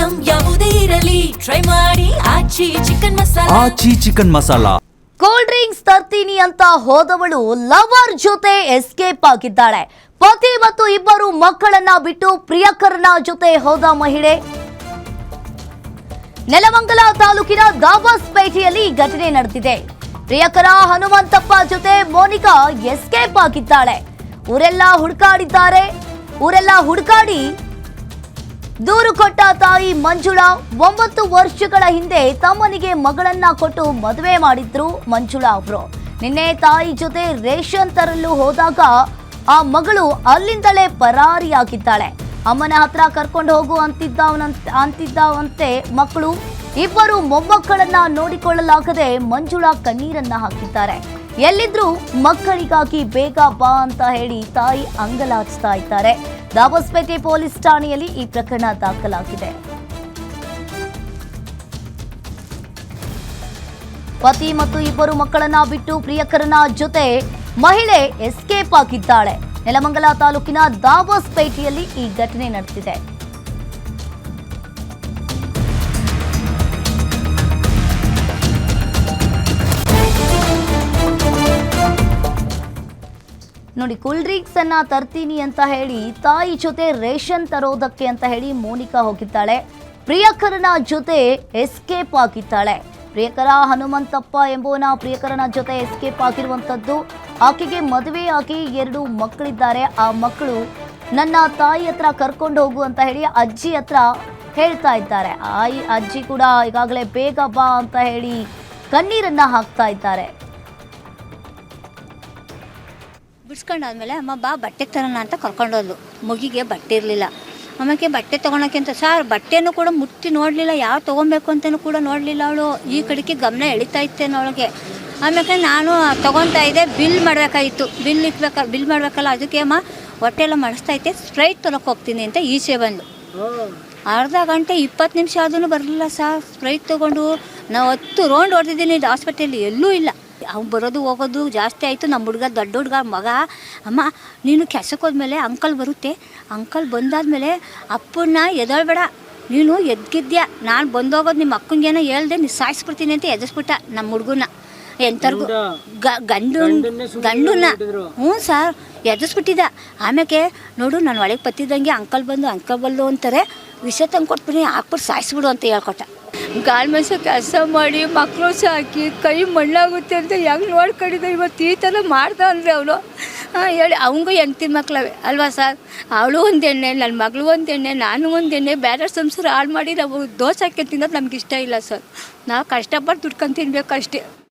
Item ಯಾವುದೇ ಇರಲಿ try ಮಾಡಿ ಆಚಿ ಚಿಕನ್ ಮಸಾಲಾ. ಕೂಲ್ ಡ್ರಿಂಕ್ಸ್ ತರ್ತೀನಿ ಅಂತ ಹೋದವಳು ಲವರ್ ಜೊತೆ ಎಸ್ಕೇಪ್ ಆಗಿದ್ದಾಳೆ. ಪತಿ ಮತ್ತು ಇಬ್ಬರು ಮಕ್ಕಳನ್ನ ಬಿಟ್ಟು ಪ್ರಿಯಕರನ ಜೊತೆ ಹೋದ ಮಹಿಳೆ. ನೆಲಮಂಗಲ ತಾಲೂಕಿನ ದಾಬಸ್ಪೇಟೆಯಲ್ಲಿ ಘಟನೆ ನಡೆದಿದೆ. ಪ್ರಿಯಕರ ಹನುಮಂತಪ್ಪ ಜೊತೆ ಮೋನಿಕಾ ಎಸ್ಕೇಪ್ ಆಗಿದ್ದಾಳೆ. ಊರೆಲ್ಲ ಹುಡುಕಾಡಿ ದೂರು ಕೊಟ್ಟ ತಾಯಿ ಮಂಜುಳಾ 9 ವರ್ಷಗಳ ಹಿಂದೆ ತಮ್ಮನಿಗೆ ಮಗಳನ್ನ ಕೊಟ್ಟು ಮದುವೆ ಮಾಡಿದ್ರು ಮಂಜುಳಾ ಅವರು. ನಿನ್ನೆ ತಾಯಿ ಜೊತೆ ರೇಷನ್ ತರಲು ಹೋದಾಗ ಆ ಮಗಳು ಅಲ್ಲಿಂದಲೇ ಪರಾರಿಯಾಗಿದ್ದಾಳೆ. ಅಮ್ಮನ ಹತ್ರ ಕರ್ಕೊಂಡು ಹೋಗು ಅಂತಿದ್ದಾವಂತೆ ಮಕ್ಕಳು. ಇಬ್ಬರು ಮೊಮ್ಮಕ್ಕಳನ್ನ ನೋಡಿಕೊಳ್ಳಲಾಗದೆ ಮಂಜುಳಾ ಕಣ್ಣೀರನ್ನ ಹಾಕಿದ್ದಾರೆ. ಎಲ್ಲಿದ್ರು ಮಕ್ಕಳಿಗಾಗಿ ಬೇಗ ಬಾ ಅಂತ ಹೇಳಿ ತಾಯಿ ಅಂಗಲಾಚಿಸ್ತಾ ಇದ್ದಾರೆ. ದಾಬಸ್ಪೇಟೆ ಪೊಲೀಸ್ ಠಾಣೆಯಲ್ಲಿ ಈ ಪ್ರಕರಣ ದಾಖಲಾಗಿದೆ. ಪತಿ ಮತ್ತು ಇಬ್ಬರು ಮಕ್ಕಳನ್ನ ಬಿಟ್ಟು ಪ್ರಿಯಕರನ ಜೊತೆ ಮಹಿಳೆ ಎಸ್ಕೇಪ್ ಆಗಿದ್ದಾಳೆ. ನೆಲಮಂಗಲ ತಾಲೂಕಿನ ದಾಬಸ್ಪೇಟೆಯಲ್ಲಿ ಈ ಘಟನೆ ನಡೆದಿದೆ. ನೋಡಿ, ಕೂಲ್ ಡ್ರಿಂಕ್ಸ್ ಅನ್ನ ತರ್ತೀನಿ ಅಂತ ಹೇಳಿ ತಾಯಿ ಜೊತೆ ರೇಷನ್ ತರೋದಕ್ಕೆ ಅಂತ ಹೇಳಿ ಮೋನಿಕಾ ಹೋಗಿದ್ದಾಳೆ. ಪ್ರಿಯಕರನ ಜೊತೆ ಎಸ್ಕೇಪ್ ಆಗಿದ್ದಾಳೆ. ಪ್ರಿಯಕರ ಹನುಮಂತಪ್ಪ ಎಂಬುವನ ಪ್ರಿಯಕರನ ಜೊತೆ ಎಸ್ಕೇಪ್ ಆಗಿರುವಂತದ್ದು. ಆಕೆಗೆ ಮದುವೆ ಆಗಿ 2 ಮಕ್ಕಳಿದ್ದಾರೆ. ಆ ಮಕ್ಕಳು ನನ್ನ ತಾಯಿ ಹತ್ರ ಕರ್ಕೊಂಡು ಹೋಗು ಅಂತ ಹೇಳಿ ಅಜ್ಜಿ ಹತ್ರ ಹೇಳ್ತಾ ಇದ್ದಾರೆ. ಅಜ್ಜಿ ಕೂಡ ಈಗಾಗಲೇ ಬೇಗ ಬಾ ಅಂತ ಹೇಳಿ ಕಣ್ಣೀರನ್ನ ಹಾಕ್ತಾ ಇದ್ದಾರೆ. ಬಿಡ್ಸ್ಕೊಂಡಾದ್ಮೇಲೆ ಅಮ್ಮ ಬಾ ಬಟ್ಟೆ ತರೋಣ ಅಂತ ಕರ್ಕೊಂಡೋದ್ಲು. ಮಗಿಗೆ ಬಟ್ಟೆ ಇರಲಿಲ್ಲ. ಆಮೇಲೆ ಬಟ್ಟೆ ತೊಗೊಳಕ್ಕೆ ಅಂತ ಸರ್ ಬಟ್ಟೆನೂ ಕೂಡ ಮುಟ್ಟಿ ನೋಡಲಿಲ್ಲ, ಯಾವ ತೊಗೊಬೇಕು ಅಂತಲೂ ಕೂಡ ನೋಡಲಿಲ್ಲ. ಅವಳು ಈ ಕಡೆಗೆ ಗಮನ ಎಳಿತಾ ಇತ್ತೇನೋ ಅವಳಿಗೆ. ಆಮೇಲೆ ನಾನು ತೊಗೊತಾ ಇದ್ದೆ, ಬಿಲ್ ಮಾಡಬೇಕಾಗಿತ್ತು. ಬಿಲ್ ಮಾಡಬೇಕಲ್ಲ, ಅದಕ್ಕೆ ಅಮ್ಮ ಹೊಟ್ಟೆ ಎಲ್ಲ ಮಾಡಿಸ್ತಾ ಇದ್ದೆ, ಸ್ಪ್ರೈಟ್ ತೊಗೊಳಕ್ಕೆ ಹೋಗ್ತೀನಿ ಅಂತ ಈಚೆ ಬಂದು ಅರ್ಧ ಗಂಟೆ 20 ನಿಮಿಷ ಆದ್ರೂ ಬರಲಿಲ್ಲ ಸರ್. ಸ್ಪ್ರೈಟ್ ತೊಗೊಂಡು ನಾವು 10 ರೌಂಡ್ ಹೊಡೆದಿದ್ದೀನಿ ಹಾಸ್ಪಿಟಲ್ಲಿ, ಎಲ್ಲೂ ಇಲ್ಲ. ಅವ್ನು ಬರೋದು ಹೋಗೋದು ಜಾಸ್ತಿ ಆಯಿತು. ನಮ್ಮ ದೊಡ್ಡ ಹುಡುಗ ಮಗ, ಅಮ್ಮ ನೀನು ಕೆಸಕ್ಕೆ ಹೋದ್ಮೇಲೆ ಅಂಕಲ್ ಬರುತ್ತೆ, ಅಂಕಲ್ ಬಂದಾದ್ಮೇಲೆ ಅಪ್ಪನ್ನ ಎದಳ್ಬೇಡ, ನೀನು ಎದ್ಗಿದ್ಯಾ, ನಾನು ಬಂದೋಗೋದು ನಿಮ್ಮ ಅಕ್ಕಂಗೇನೋ ಹೇಳ್ದೆ ನೀನು ಸಾಯಿಸ್ಬಿಡ್ತೀನಿ ಅಂತ ಎದುರಿಸ್ಬಿಟ್ಟ ನಮ್ಮ ಹುಡುಗನ. ಎಂಥರ್ಗು ಗಂಡುನ ಹ್ಞೂ ಸರ್ ಎದುರಿಸ್ಬಿಟ್ಟಿದ್ದ. ಆಮೇಲೆ ನೋಡು ನಾನು ಒಳಗೆ ಪತ್ತಿದ್ದಂಗೆ ಅಂಕಲ್ ಬಂದು ಅಂತಾರೆ, ವಿಷ ತಂದು ಕೊಟ್ಬಿಡಿ, ಹಾಕ್ಬಿಟ್ಟು ಸಾಯಿಸ್ಬಿಡು ಅಂತ ಹೇಳ್ಕೊಟ್ಟ. ಗಾಳಿ ಮೆಸ ಕೆಲಸ ಮಾಡಿ ಮಕ್ಕಳು ಸಾಕಿ ಕೈ ಮಣ್ಣಾಗುತ್ತೆ ಅಂತ ಹೆಂಗೆ ನೋಡ್ಕೊಂಡಿದ್ದೆ. ಇವತ್ತು ಈ ಥರ ಮಾಡ್ದ ಅಂದರೆ ಅವಳು ಹೇಳಿ ಅವಂಗೂ ಹೆಂಡ್ತಿ ಮಕ್ಕಳವೆ ಅಲ್ವಾ ಸರ್. ಅವಳು ಒಂದು ಎಣ್ಣೆ, ನನ್ನ ಮಗಳು ಒಂದು ಎಣ್ಣೆ, ನಾನು ಒಂದು ಎಣ್ಣೆ, ಬೇರೆ ಸಂಸಾರ ಹಾಳು ಮಾಡಿ ನಾವು ದೋಸೆ ಹಾಕಿ ತಿನ್ನೋದು ನಮ್ಗೆ ಇಷ್ಟ ಇಲ್ಲ ಸರ್. ನಾವು ಕಷ್ಟಪಟ್ಟು ದುಡ್ಕೊಂಡು ತಿನ್ಬೇಕು ಅಷ್ಟೇ.